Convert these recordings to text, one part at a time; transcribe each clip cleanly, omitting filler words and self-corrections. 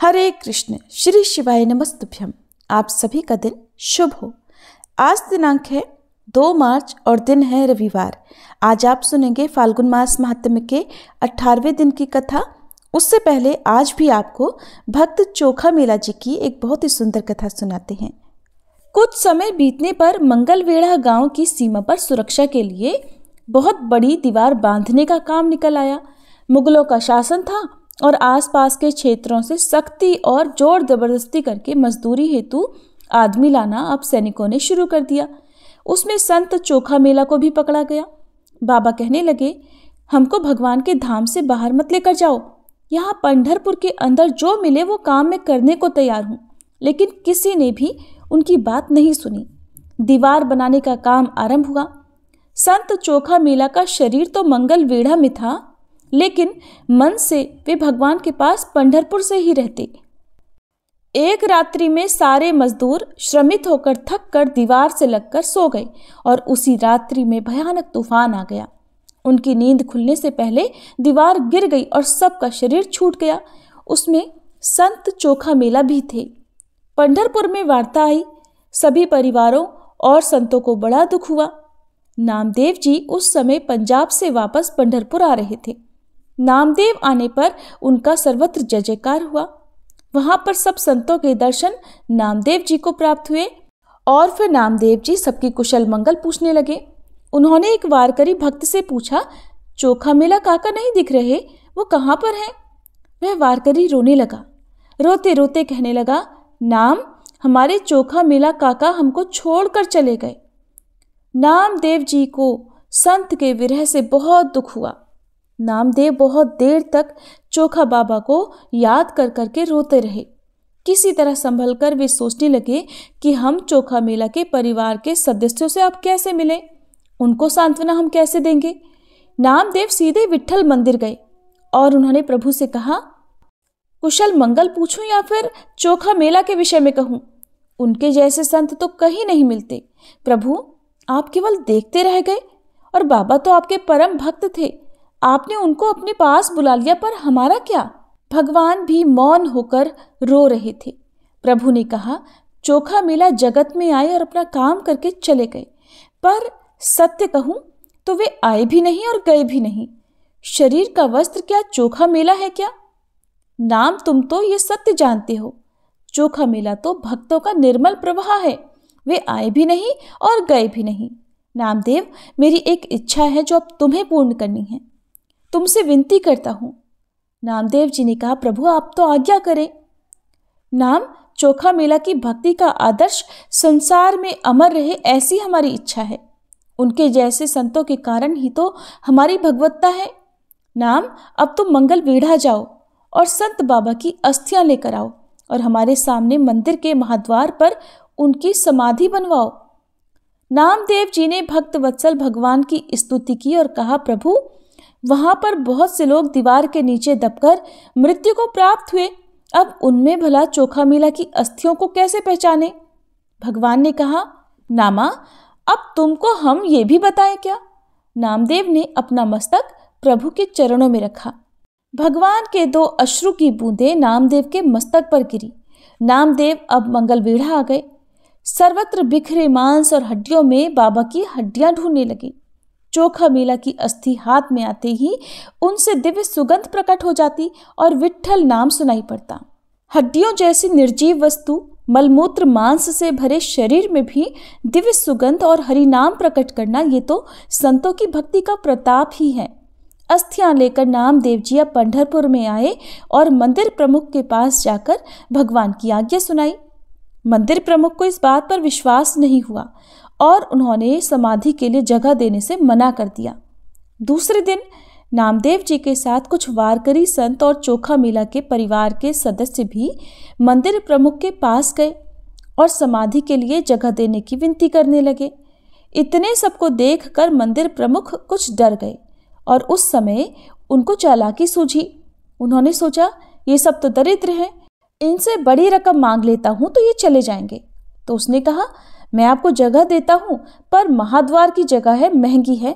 हरे कृष्ण, श्री शिवाय नमस्तुभ्यम। आप सभी का दिन शुभ हो। आज दिनांक है 2 मार्च और दिन है रविवार। आज आप सुनेंगे फाल्गुन मास महात्म्य के 18वें दिन की कथा। उससे पहले आज भी आपको भक्त चोखा मेला जी की एक बहुत ही सुंदर कथा सुनाते हैं। कुछ समय बीतने पर मंगलवेढ़ा गांव की सीमा पर सुरक्षा के लिए बहुत बड़ी दीवार बांधने का काम निकल आया। मुगलों का शासन था और आसपास के क्षेत्रों से सख्ती और जोर जबरदस्ती करके मजदूरी हेतु आदमी लाना अब सैनिकों ने शुरू कर दिया। उसमें संत चोखा मेला को भी पकड़ा गया। बाबा कहने लगे, हमको भगवान के धाम से बाहर मत लेकर जाओ। यहाँ पंढरपुर के अंदर जो मिले वो काम मैं करने को तैयार हूँ। लेकिन किसी ने भी उनकी बात नहीं सुनी। दीवार बनाने का काम आरंभ हुआ। संत चोखा मेला का शरीर तो मंगलवेढ़ा में था, लेकिन मन से वे भगवान के पास पंढरपुर से ही रहते। एक रात्रि में सारे मजदूर श्रमित होकर थक कर दीवार से लगकर सो गए और उसी रात्रि में भयानक तूफान आ गया। उनकी नींद खुलने से पहले दीवार गिर गई और सबका शरीर छूट गया। उसमें संत चोखा मेला भी थे। पंढरपुर में वार्ता आई। सभी परिवारों और संतों को बड़ा दुख हुआ। नामदेव जी उस समय पंजाब से वापस पंढरपुर आ रहे थे। नामदेव आने पर उनका सर्वत्र जय जयकार हुआ। वहां पर सब संतों के दर्शन नामदेव जी को प्राप्त हुए और फिर नामदेव जी सबकी कुशल मंगल पूछने लगे। उन्होंने एक वारकरी भक्त से पूछा, चोखा मेला काका नहीं दिख रहे, वो कहाँ पर हैं? वह वारकरी रोने लगा। रोते रोते कहने लगा, नाम, हमारे चोखा मेला काका हमको छोड़कर चले गए। नामदेव जी को संत के विरह से बहुत दुख हुआ। नामदेव बहुत देर तक चोखा बाबा को याद कर करके रोते रहे। किसी तरह संभल कर वे सोचने लगे कि हम चोखा मेला के परिवार के सदस्यों से अब कैसे मिलें, उनको सांत्वना हम कैसे देंगे। नामदेव सीधे विट्ठल मंदिर गए और उन्होंने प्रभु से कहा, कुशल मंगल पूछूं या फिर चोखा मेला के विषय में कहूं? उनके जैसे संत तो कहीं नहीं मिलते। प्रभु, आप केवल देखते रह गए और बाबा तो आपके परम भक्त थे। आपने उनको अपने पास बुला लिया, पर हमारा क्या? भगवान भी मौन होकर रो रहे थे। प्रभु ने कहा, चोखा मेला जगत में आए और अपना काम करके चले गए, पर सत्य कहूं तो वे आए भी नहीं और गए भी नहीं। शरीर का वस्त्र क्या चोखा मेला है क्या? नाम, तुम तो ये सत्य जानते हो। चोखा मेला तो भक्तों का निर्मल प्रवाह है। वे आए भी नहीं और गए भी नहीं। नामदेव, मेरी एक इच्छा है जो अब तुम्हें पूर्ण करनी है। तुमसे विनती करता हूं। नामदेव जी ने कहा, प्रभु आप तो आज्ञा करें। नाम, चोखा मेला की भक्ति का आदर्श संसार में अमर रहे, ऐसी हमारी इच्छा है। उनके जैसे संतों के कारण ही तो हमारी भगवत्ता है। नाम, अब तुम मंगलवेढ़ा जाओ और संत बाबा की अस्थियां लेकर आओ और हमारे सामने मंदिर के महाद्वार पर उनकी समाधि बनवाओ। नामदेव जी ने भक्त वत्सल भगवान की स्तुति की और कहा, प्रभु, वहां पर बहुत से लोग दीवार के नीचे दबकर मृत्यु को प्राप्त हुए। अब उनमें भला चोखा मेला की अस्थियों को कैसे पहचाने? भगवान ने कहा, नामा, अब तुमको हम ये भी बताएं क्या? नामदेव ने अपना मस्तक प्रभु के चरणों में रखा। भगवान के 2 अश्रु की बूंदें नामदेव के मस्तक पर गिरी। नामदेव अब मंगलवेढ़ा आ गए। सर्वत्र बिखरे मांस और हड्डियों में बाबा की हड्डियां ढूंढने लगी। चोखा मेला की अस्थि हाथ में आते ही उनसे दिव्य सुगंध प्रकट हो जाती और विट्ठल नाम सुनाई पड़ता। हड्डियों जैसी निर्जीव वस्तु, मलमूत्र मांस से भरे शरीर में भी दिव्य सुगंध और हरि नाम प्रकट करना, ये तो संतों की भक्ति का प्रताप ही है। अस्थियां लेकर नामदेव जी अब पंढरपुर में आए और मंदिर प्रमुख के पास जाकर भगवान की आज्ञा सुनाई। मंदिर प्रमुख को इस बात पर विश्वास नहीं हुआ और उन्होंने समाधि के लिए जगह देने से मना कर दिया। दूसरे दिन नामदेव जी के साथ कुछ वारकरी संत और चोखा मेला के परिवार के सदस्य भी मंदिर प्रमुख के पास गए और समाधि के लिए जगह देने की विनती करने लगे। इतने सबको देखकर मंदिर प्रमुख कुछ डर गए और उस समय उनको चालाकी सूझी। उन्होंने सोचा, ये सब तो दरिद्र हैं, इनसे बड़ी रकम मांग लेता हूं तो ये चले जाएंगे। तो उसने कहा, मैं आपको जगह देता हूं, पर महाद्वार की जगह है, महंगी है।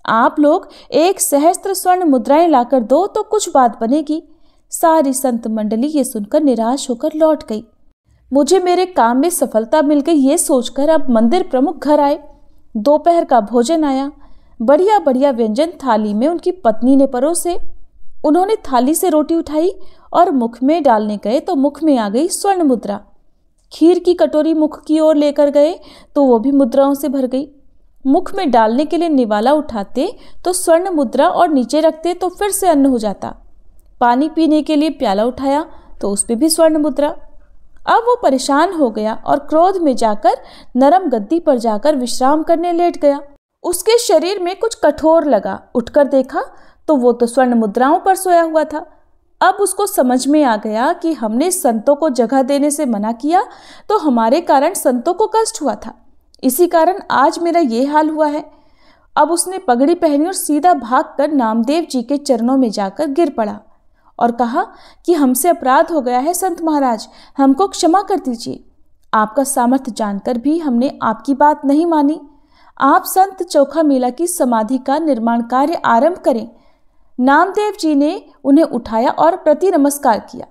आप लोग 1 सहस्त्र स्वर्ण मुद्राएं लाकर दो तो कुछ बात बनेगी। सारी संत मंडली ये सुनकर निराश होकर लौट गई। मुझे मेरे काम में सफलता मिल गई ये सोचकर अब मंदिर प्रमुख घर आए। दोपहर का भोजन आया। बढ़िया बढ़िया व्यंजन थाली में उनकी पत्नी ने परोसे। उन्होंने थाली से रोटी उठाई और मुख में डालने गए तो मुख में आ गई स्वर्ण मुद्रा। खीर की कटोरी मुख की ओर लेकर गए तो वो भी मुद्राओं से भर गई। मुख में डालने के लिए निवाला उठाते तो स्वर्ण मुद्रा और नीचे रखते तो फिर से अन्न हो जाता। पानी पीने के लिए प्याला उठाया तो उस पे भी स्वर्ण मुद्रा। अब वो परेशान हो गया और क्रोध में जाकर नरम गद्दी पर जाकर विश्राम करने लेट गया। उसके शरीर में कुछ कठोर लगा। उठकर देखा तो वो तो स्वर्ण मुद्राओं पर सोया हुआ था। अब उसको समझ में आ गया कि हमने संतों को जगह देने से मना किया तो हमारे कारण संतों को कष्ट हुआ था, इसी कारण आज मेरा ये हाल हुआ है। अब उसने पगड़ी पहनी और सीधा भागकर नामदेव जी के चरणों में जाकर गिर पड़ा और कहा कि हमसे अपराध हो गया है संत महाराज, हमको क्षमा कर दीजिए। आपका सामर्थ्य जानकर भी हमने आपकी बात नहीं मानी। आप संत चोखामेला की समाधि का निर्माण कार्य आरंभ करें। नामदेव जी ने उन्हें उठाया और प्रति नमस्कार किया।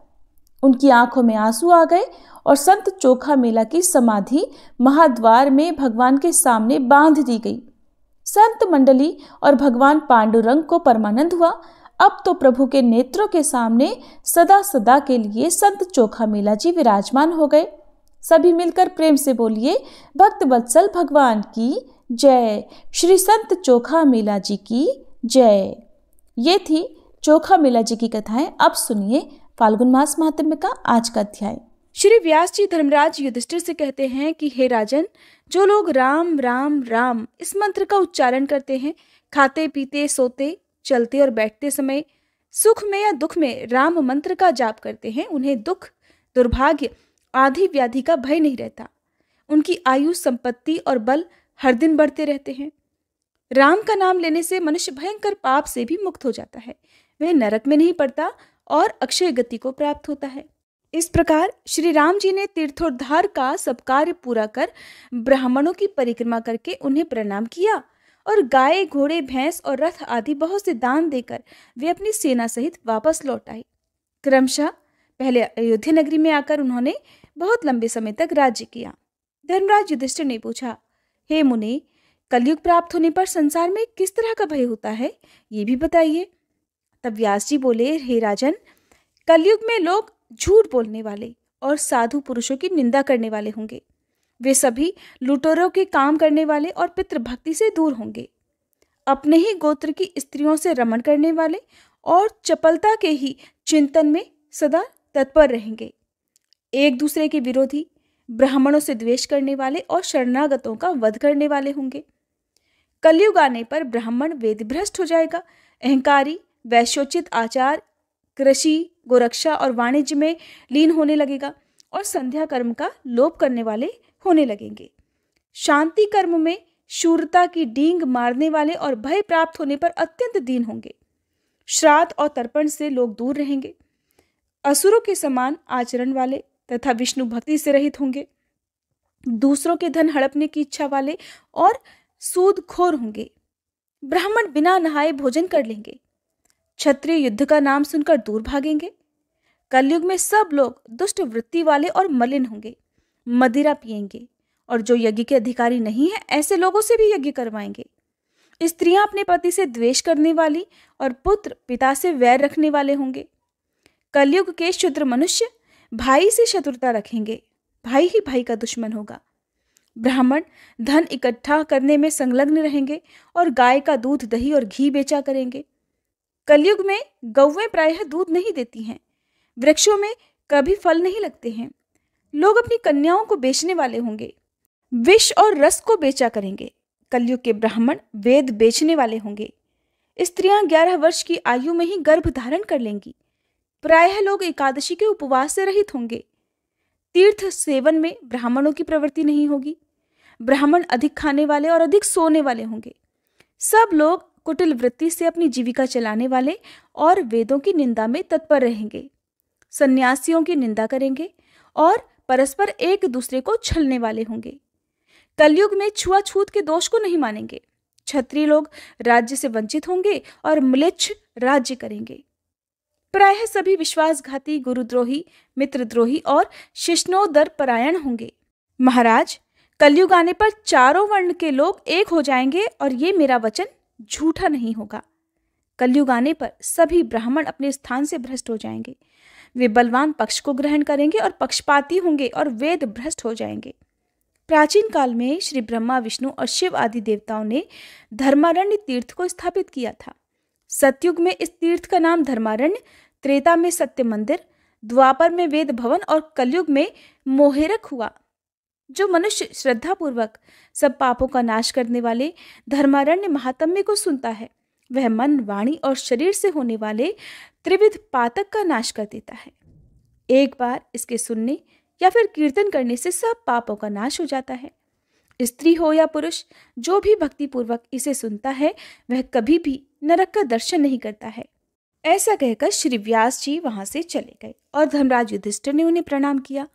उनकी आंखों में आंसू आ गए और संत चोखामेला की समाधि महाद्वार में भगवान के सामने बांध दी गई। संत मंडली और भगवान पांडुरंग को परमानंद हुआ। अब तो प्रभु के नेत्रों के सामने सदा सदा के लिए संत चोखामेला जी विराजमान हो गए। सभी मिलकर प्रेम से बोलिए, भक्त वत्सल भगवान की जय, श्री संत चोखामेला जी की जय। ये थी चोखामेला जी की कथाएं। अब सुनिए फाल्गुन मास महात्म्य का आज का अध्याय। श्री व्यास जी धर्मराज युधिष्ठिर से कहते हैं कि हे राजन, जो लोग राम राम राम इस मंत्र का उच्चारण करते हैं, खाते पीते सोते चलते और बैठते समय, सुख में या दुख में राम मंत्र का जाप करते हैं, उन्हें दुख दुर्भाग्य आदि व्याधि का भय नहीं रहता। उनकी आयु संपत्ति और बल हर दिन बढ़ते रहते हैं। राम का नाम लेने से मनुष्य भयंकर पाप से भी मुक्त हो जाता है। वह नरक में नहीं पड़ता और अक्षय गति को प्राप्त होता है। इस प्रकार श्री राम जी ने तीर्थोद्धार का सब कार्य पूरा कर ब्राह्मणों की परिक्रमा करके उन्हें प्रणाम किया और गाय घोड़े भैंस और रथ आदि बहुत से दान देकर वे अपनी सेना सहित वापस लौट आए। क्रमशः पहले अयोध्या नगरी में आकर उन्होंने बहुत लंबे समय तक राज्य किया। धर्मराज युधिष्ठिर ने पूछा, हे मुनि, कलयुग प्राप्त होने पर संसार में किस तरह का भय होता है, ये भी बताइए। तब व्यास जी बोले, हे राजन, कलयुग में लोग झूठ बोलने वाले और साधु पुरुषों की निंदा करने वाले होंगे। वे सभी लुटेरों के काम करने वाले और पितृभक्ति से दूर होंगे। अपने ही गोत्र की स्त्रियों से रमण करने वाले और चपलता के ही चिंतन में सदा तत्पर रहेंगे। एक दूसरे के विरोधी, ब्राह्मणों से द्वेष करने वाले और शरणागतों का वध करने वाले होंगे। कलयुग आने पर ब्राह्मण वेदभ्रष्ट हो जाएगा। अहंकारी, वैश्योचित आचार, कृषि, गोरक्षा और वाणिज्य में लीन होने लगेगा और संध्या कर्म का लोप करने वाले होने लगेंगे। शांति कर्म में शूरता की डींग मारने वाले और भय प्राप्त होने पर अत्यंत दीन होंगे। श्राद्ध और तर्पण से लोग दूर रहेंगे। असुरों के समान आचरण वाले तथा विष्णु भक्ति से रहित होंगे। दूसरों के धन हड़पने की इच्छा वाले और सूदखोर होंगे। ब्राह्मण बिना नहाए भोजन कर लेंगे। क्षत्रिय युद्ध का नाम सुनकर दूर भागेंगे। कलयुग में सब लोग दुष्ट वृत्ति वाले और मलिन होंगे, मदिरा पिएंगे और जो यज्ञ के अधिकारी नहीं है ऐसे लोगों से भी यज्ञ करवाएंगे। स्त्रियां अपने पति से द्वेष करने वाली और पुत्र पिता से वैर रखने वाले होंगे। कलयुग के क्षुद्र मनुष्य भाई से शत्रुता रखेंगे, भाई ही भाई का दुश्मन होगा। ब्राह्मण धन इकट्ठा करने में संलग्न रहेंगे और गाय का दूध, दही और घी बेचा करेंगे। कलयुग में गौवें प्रायः दूध नहीं देती हैं, वृक्षों में कभी फल नहीं लगते हैं। लोग अपनी कन्याओं को बेचने वाले होंगे, विष और रस को बेचा करेंगे। कलयुग के ब्राह्मण वेद बेचने वाले होंगे। स्त्रियां 11 वर्ष की आयु में ही गर्भ धारण कर लेंगी। प्रायः लोग एकादशी के उपवास से रहित होंगे। तीर्थ सेवन में ब्राह्मणों की प्रवृत्ति नहीं होगी। ब्राह्मण अधिक खाने वाले और अधिक सोने वाले होंगे। सब लोग कुटिल वृत्ति से अपनी जीविका चलाने वाले और वेदों की निंदा में तत्पर रहेंगे। सन्यासियों की निंदा करेंगे और परस्पर एक दूसरे को छलने वाले होंगे। कलयुग में छुआछूत के दोष को नहीं मानेंगे। क्षत्रिय लोग राज्य से वंचित होंगे और म्लेच्छ राज्य करेंगे। प्रायः सभी विश्वासघाती, गुरुद्रोही, मित्रद्रोही और शिष्णोदर परायण होंगे। महाराज, कलयुग आने पर चारों वर्ण के लोग एक हो जाएंगे और ये मेरा वचन झूठा नहीं होगा। कलयुग आने पर सभी ब्राह्मण अपने स्थान से भ्रष्ट हो जाएंगे। वे बलवान पक्ष को ग्रहण करेंगे और पक्षपाती होंगे और वेद भ्रष्ट हो जाएंगे। प्राचीन काल में श्री ब्रह्मा, विष्णु और शिव आदि देवताओं ने धर्मारण्य तीर्थ को स्थापित किया था। सतयुग में इस तीर्थ का नाम धर्मारण्य, त्रेता में सत्य मंदिर, द्वापर में वेद भवन और कलयुग में मोहेरक हुआ। जो मनुष्य श्रद्धापूर्वक सब पापों का नाश करने वाले धर्मारण्य महात्म्य को सुनता है, वह मन, वाणी और शरीर से होने वाले त्रिविध पातक का नाश कर देता है। एक बार इसके सुनने या फिर कीर्तन करने से सब पापों का नाश हो जाता है। स्त्री हो या पुरुष, जो भी भक्तिपूर्वक इसे सुनता है वह कभी भी नरक का दर्शन नहीं करता है। ऐसा कहकर श्री व्यास जी वहां से चले गए और धर्मराज युधिष्ठिर ने उन्हें प्रणाम किया।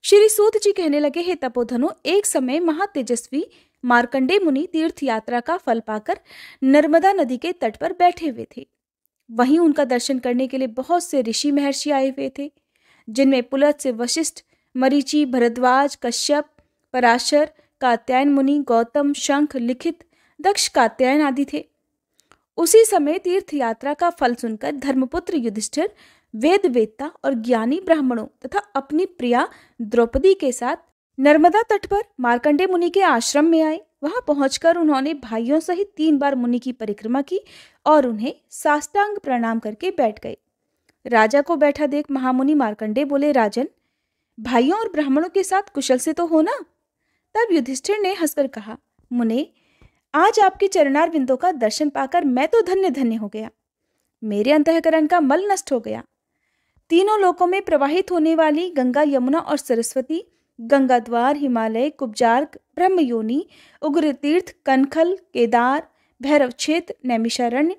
श्री सूत जी कहने लगे, हे तपोधनो, एक समय महातेजस्वी मार्कंडेय मुनि तीर्थ यात्रा का फल पाकर नर्मदा नदी के तट पर बैठे हुए थे। वहीं उनका दर्शन करने के लिए बहुत से ऋषि महर्षि आए हुए थे, जिनमें पुलत्स्य, वशिष्ठ, मरीचि, भरद्वाज, कश्यप, पराशर, कात्यायन मुनि, गौतम, शंख, लिखित, दक्ष, कात्यायन आदि थे। उसी समय तीर्थ यात्रा का फल सुनकर धर्मपुत्र युधिष्ठिर वेद वेत्ता और ज्ञानी ब्राह्मणों तथा अपनी प्रिया द्रौपदी के साथ नर्मदा तट पर मार्कंडेय मुनि के आश्रम में आए। वहां पहुंचकर उन्होंने भाइयों सहित 3 बार मुनि की परिक्रमा की और उन्हें साष्टांग प्रणाम करके बैठ गए। राजा को बैठा देख महामुनि मार्कंडेय बोले, राजन, भाइयों और ब्राह्मणों के साथ कुशल से तो हो ना? तब युधिष्ठिर ने हंसकर कहा, मुने, आज आपके चरणार बिंदों का दर्शन पाकर मैं तो धन्य धन्य हो गया। मेरे अंतःकरण का मल नष्ट हो गया। तीनों लोकों में प्रवाहित होने वाली गंगा, यमुना और सरस्वती, गंगाद्वार, हिमालय, कुब्जार्क, ब्रह्मयोनि, उग्र तीर्थ, कनखल, केदार, भैरव क्षेत्र, नैमिषारण्य,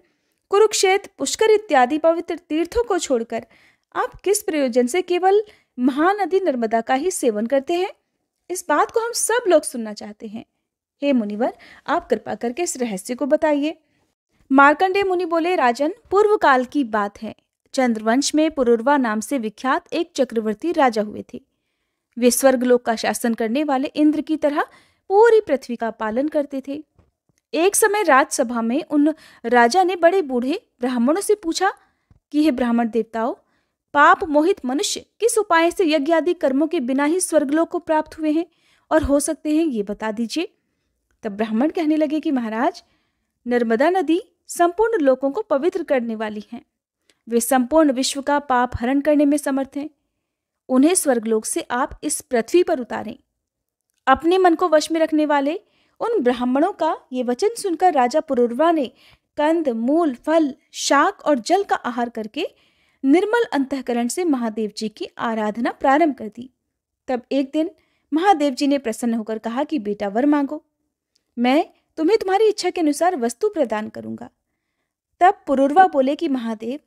कुरुक्षेत्र, पुष्कर इत्यादि पवित्र तीर्थों को छोड़कर आप किस प्रयोजन से केवल महानदी नर्मदा का ही सेवन करते हैं? इस बात को हम सब लोग सुनना चाहते हैं। हे मुनिवर, आप कृपा करके इस रहस्य को बताइए। मार्कंडेय मुनि बोले, राजन, पूर्व काल की बात है। चंद्रवंश में पुरुरवा नाम से विख्यात एक चक्रवर्ती राजा हुए थे। वे स्वर्गलोक का शासन करने वाले इंद्र की तरह पूरी पृथ्वी का पालन करते थे। एक समय राजसभा में उन राजा ने बड़े बूढ़े ब्राह्मणों से पूछा कि हे ब्राह्मण देवताओं, पाप मोहित मनुष्य किस उपाय से यज्ञ आदि कर्मों के बिना ही स्वर्गलोक को प्राप्त हुए हैं और हो सकते हैं, ये बता दीजिए। तब ब्राह्मण कहने लगे कि महाराज, नर्मदा नदी संपूर्ण लोकों को पवित्र करने वाली है। वे संपूर्ण विश्व का पाप हरण करने में समर्थ हैं। उन्हें स्वर्गलोक से आप इस पृथ्वी पर उतारें। अपने मन को वश में रखने वाले उन ब्राह्मणों का ये वचन सुनकर राजा पुरुरवा ने कंद, मूल, फल, शाक और जल का आहार करके निर्मल अंतःकरण से महादेव जी की आराधना प्रारंभ कर दी। तब एक दिन महादेव जी ने प्रसन्न होकर कहा कि बेटा, वर मांगो, मैं तुम्हें तुम्हारी इच्छा के अनुसार वस्तु प्रदान करूंगा। तब पुरुरवा बोले कि महादेव,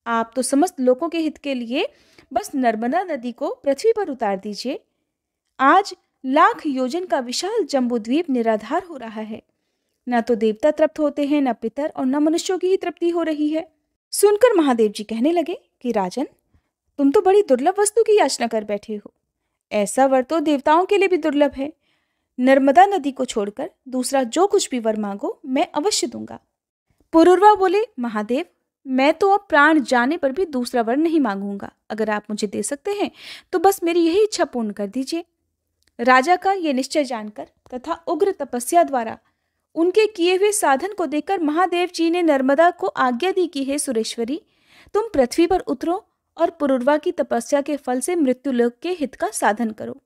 आप तो समस्त लोगों के हित के लिए बस नर्मदा नदी को पृथ्वी पर उतार दीजिए। आज लाख योजन का विशाल जम्बूद्वीप निराधार हो रहा है। न तो देवता तृप्त होते हैं, न पितर, और न मनुष्यों की ही तृप्ति हो रही है। सुनकर महादेव जी कहने लगे कि राजन, तुम तो बड़ी दुर्लभ वस्तु की याचना कर बैठे हो। ऐसा वर तो देवताओं के लिए भी दुर्लभ है। नर्मदा नदी को छोड़कर दूसरा जो कुछ भी वर मांगो मैं अवश्य दूंगा। पुरुरवा बोले, महादेव, मैं तो अब प्राण जाने पर भी दूसरा वर नहीं मांगूंगा। अगर आप मुझे दे सकते हैं तो बस मेरी यही इच्छा पूर्ण कर दीजिए। राजा का ये निश्चय जानकर तथा उग्र तपस्या द्वारा उनके किए हुए साधन को देखकर महादेव जी ने नर्मदा को आज्ञा दी कि हे सुरेश्वरी, तुम पृथ्वी पर उतरो और पुरुरवा की तपस्या के फल से मृत्युलोक के हित का साधन करो।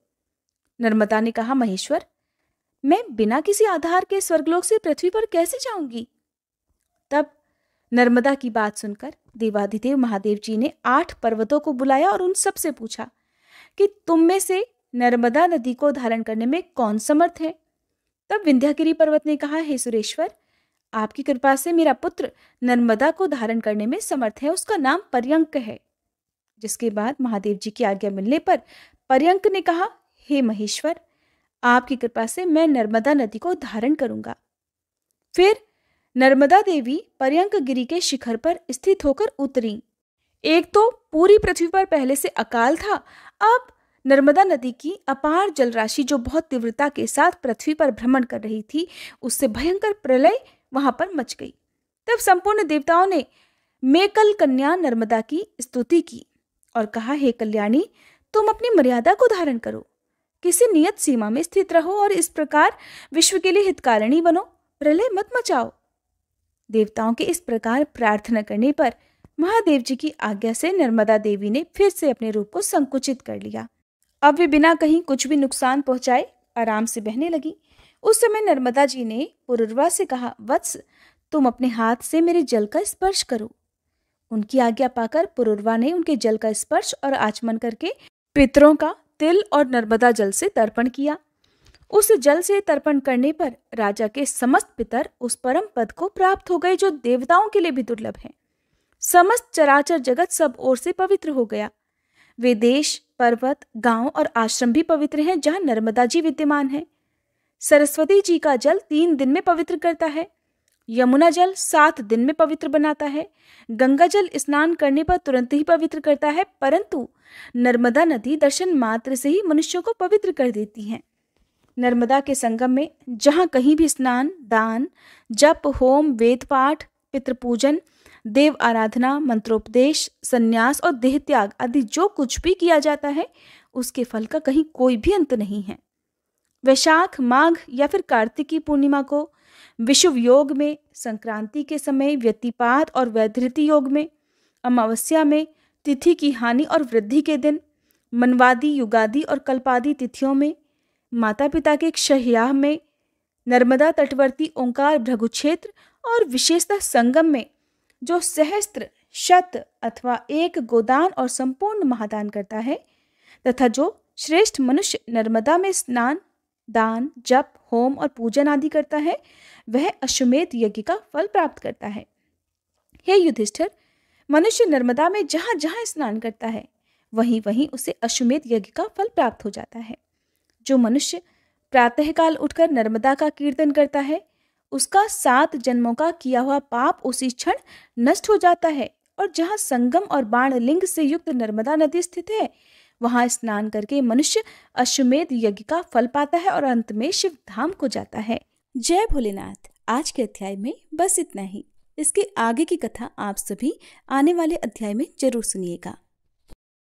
नर्मदा ने कहा, महेश्वर, मैं बिना किसी आधार के स्वर्गलोक से पृथ्वी पर कैसे जाऊंगी? तब नर्मदा की बात सुनकर देवाधिदेव महादेव जी ने 8 पर्वतों को बुलाया और उन सब से पूछा कि तुम में से नर्मदा नदी को धारण करने में कौन समर्थ है? तब विंध्यागिरी पर्वत ने कहा, हे सुरेश्वर, आपकी कृपा से मेरा पुत्र नर्मदा को धारण करने में समर्थ है। उसका नाम पर्यंक है। जिसके बाद महादेव जी की आज्ञा मिलने पर पर्यंक ने कहा, हे महेश्वर, आपकी कृपा से मैं नर्मदा नदी को धारण करूंगा। फिर नर्मदा देवी पर्यंक गिरी के शिखर पर स्थित होकर उतरी। एक तो पूरी पृथ्वी पर पहले से अकाल था, अब नर्मदा नदी की अपार जलराशि जो बहुत तीव्रता के साथ पृथ्वी पर भ्रमण कर रही थी, उससे भयंकर प्रलय वहां पर मच गई। तब संपूर्ण देवताओं ने मेकल कन्या नर्मदा की स्तुति की और कहा, हे कल्याणी, तुम अपनी मर्यादा को धारण करो, किसी नियत सीमा में स्थित रहो और इस प्रकार विश्व के लिए हितकारिणी बनो, प्रलय मत मचाओ। देवताओं के इस प्रकार प्रार्थना करने पर महादेव जी की आज्ञा से नर्मदा देवी ने फिर से अपने रूप को संकुचित कर लिया। अब वे बिना कहीं कुछ भी नुकसान पहुंचाए आराम से बहने लगी। उस समय नर्मदा जी ने पुरुरवा से कहा, वत्स, तुम अपने हाथ से मेरे जल का स्पर्श करो। उनकी आज्ञा पाकर पुरुरवा ने उनके जल का स्पर्श और आचमन करके पितरों का तिल और नर्मदा जल से तर्पण किया। उस जल से तर्पण करने पर राजा के समस्त पितर उस परम पद को प्राप्त हो गए जो देवताओं के लिए भी दुर्लभ है। समस्त चराचर जगत सब ओर से पवित्र हो गया। वे देश, पर्वत, गांव और आश्रम भी पवित्र हैं जहां नर्मदा जी विद्यमान है। सरस्वती जी का जल 3 दिन में पवित्र करता है। यमुना जल 7 दिन में पवित्र बनाता है। गंगा जल स्नान करने पर तुरंत ही पवित्र करता है, परंतु नर्मदा नदी दर्शन मात्र से ही मनुष्यों को पवित्र कर देती है। नर्मदा के संगम में जहाँ कहीं भी स्नान, दान, जप, होम, वेद पाठ, पितृपूजन, देव आराधना, मंत्रोपदेश, संन्यास और देह त्याग आदि जो कुछ भी किया जाता है, उसके फल का कहीं कोई भी अंत नहीं है। वैशाख, माघ या फिर कार्तिक की पूर्णिमा को, विषुव योग में, संक्रांति के समय, व्यतिपात और वैधृति योग में, अमावस्या में, तिथि की हानि और वृद्धि के दिन, मनवादी, युगादि और कल्पादि तिथियों में, माता पिता के क्षययाह में, नर्मदा तटवर्ती ओंकार भृगु क्षेत्र और विशेषतः संगम में जो सहस्त्र, शत अथवा एक गोदान और संपूर्ण महादान करता है, तथा जो श्रेष्ठ मनुष्य नर्मदा में स्नान, दान, जप, होम और पूजन आदि करता है, वह अश्वमेध यज्ञ का फल प्राप्त करता है। हे युधिष्ठिर, मनुष्य नर्मदा में जहाँ जहाँ स्नान करता है, वहीं वहीं उसे अश्वमेध यज्ञ का फल प्राप्त हो जाता है। जो मनुष्य प्रातःकाल उठकर नर्मदा का कीर्तन करता है, उसका 7 जन्मों का किया हुआ पाप उसी क्षण नष्ट हो जाता है। और जहाँ संगम और बाण लिंग से युक्त नर्मदा नदी स्थित है, वहां स्नान करके मनुष्य अश्वमेध यज्ञ का फल पाता है और अंत में शिव धाम को जाता है। जय भोलेनाथ। आज के अध्याय में बस इतना ही। इसके आगे की कथा आप सभी आने वाले अध्याय में जरूर सुनिएगा।